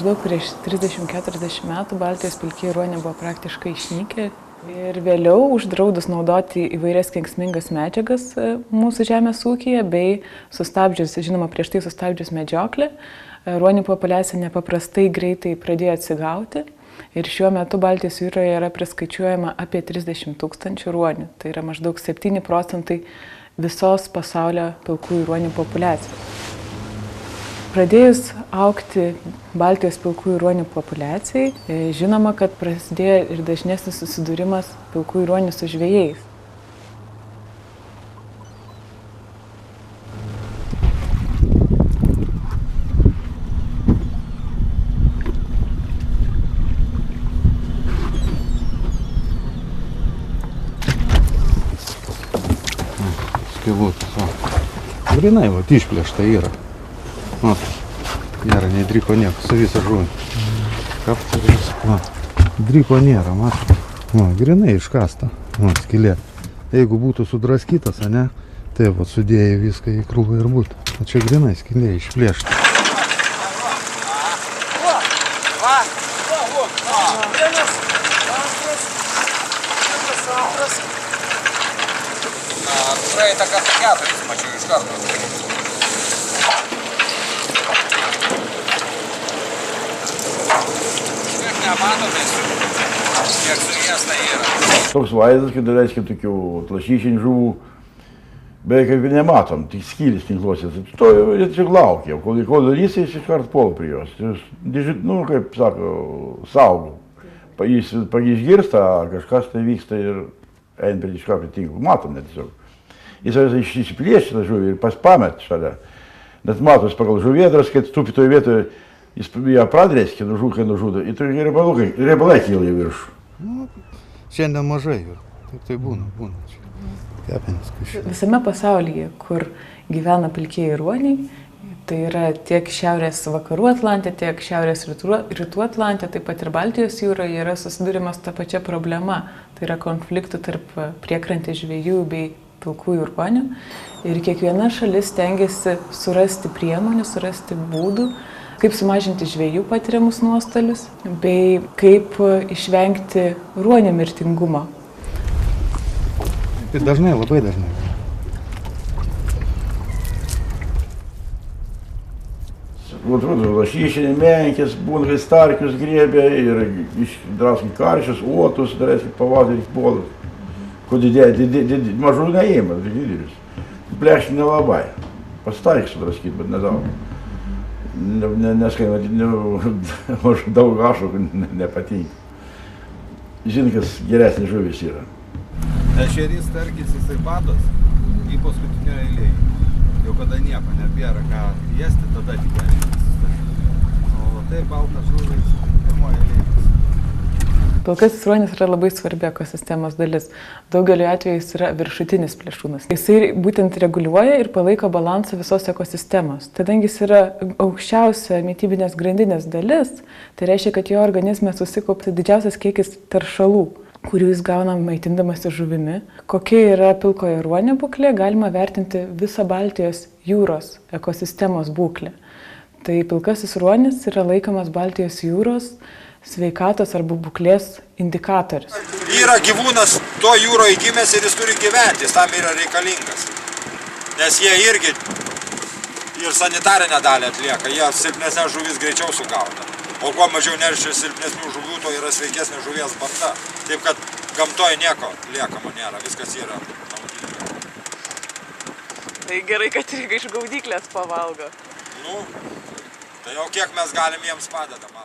Maždaug prieš 30-40 metų Baltijos pilkieji ruoniai buvo praktiškai išnykę ir vėliau uždraudus naudoti įvairias kenksmingas medžiagas mūsų žemės ūkyje bei sustabdžius, žinoma, prieš tai sustabdžius medžioklę, ruonių populiacija nepaprastai greitai pradėjo atsigauti ir šiuo metu Baltijos jūroje yra priskaičiuojama apie 30 000 ruonių. Tai yra maždaug 7% visos pasaulio pilkųjų ruonių populiacijos. Pradėjus augti Baltijos pilkųjų ruonių populiacijai, žinoma, kad prasidėjo ir dažnesnis susidūrimas pilkųjų ruonių su žvejais. Skylutės, va. Grinai, va, išplėšta yra. Вот, нера не дрiko nieko, su visą žuvį. Kapsulės, va. Driko nėra, matai. Va, grinai iškasta, va, skylė. Jeigu būtų sudraskytas, ane, tai va, sudėję viską į krūvą ir būtų. O čia grinai skylė išplėšta. Praeitą kartą 4 mačiau iš karto. Nematomės, kiek suviesta yra. Toks vaizdas, kad reiškia tokių lašišinių žuvų, beveik kaip ir nematom, tik skylės tinkluose. To jie tik laukia, kol darys, jis iš karto puola prie jos. Nu, kaip sako, saugo. Jis išgirsta, kažkas tai vyksta ir eina prie iš karto tinklų. Matom net tiesiog. Jis išsiplėšia tą žuvį ir pamet šalia. Net matos pagal žuvėdras, kad tupi toje vietoje, jis ją pradrėskė, kai nužudo, ir riebalai kyla į viršų. Nu, šiandien mažai jų, taip tai būna. Kepenys kažkaip. Visame pasaulyje, kur gyvena pilkieji ruoniai, tai yra tiek šiaurės vakarų Atlantė, tiek šiaurės rytų Atlantė, taip pat ir Baltijos jūroje yra susidūrimas ta pačia problema. Tai yra konfliktų tarp priekrantės žvejų bei pilkųjų ruonių. Ir kiekviena šalis stengiasi surasti priemonių, surasti būdų, kaip sumažinti žvejų patiriamus nuostolius, bei kaip išvengti ruonio mirtingumo. Tai dažnai, labai dažnai. Lašišiniai menkės, būna, kai starkius griebė ir išdrauskit karšius, uotus, darėskit pavasarį puolus. Ko mažų neįma, didelius. Plėšti nelabai. Pastaik sudraskit, bet nedaug. Nes kai daug ašokų nepatinka. Žinai, kas geresnis žuvis yra. Ešerys tarkis jisai bados į paskutinio eilėje. Jau kada nieko nebėra ką jesti, tada tik ešerys. O tai baltas žuvis pirmoje eilėje. Pilkasis ruonis yra labai svarbi ekosistemos dalis. Daugeliu atveju jis yra viršutinis plėšrūnas. Jisai būtent reguliuoja ir palaiko balansą visos ekosistemos. Kadangi jis yra aukščiausia mitybinės grandinės dalis, tai reiškia, kad jo organizme susikaupta didžiausias kiekis teršalų, kurių jis gauna maitindamasi žuvimi. Kokia yra pilkojo ruonio būklė, galima vertinti visą Baltijos jūros ekosistemos būklę. Tai pilkasis ruonis yra laikomas Baltijos jūros sveikatos arba būklės indikatorius. Yra gyvūnas to jūroje gimęs ir jis turi gyventi, jis tam yra reikalingas. Nes jie irgi ir sanitarinę dalį atlieka, jie silpnesnės žuvis greičiau sugauna. O kuo mažiau neršia silpnesnių žuvių, to yra sveikesnė žuvies banda. Taip kad gamtoje nieko liekamo nėra, viskas yra naudinga. Tai gerai, kad ir iš gaudyklės pavalgo. Nu, tai jau kiek mes galim jiems padedam.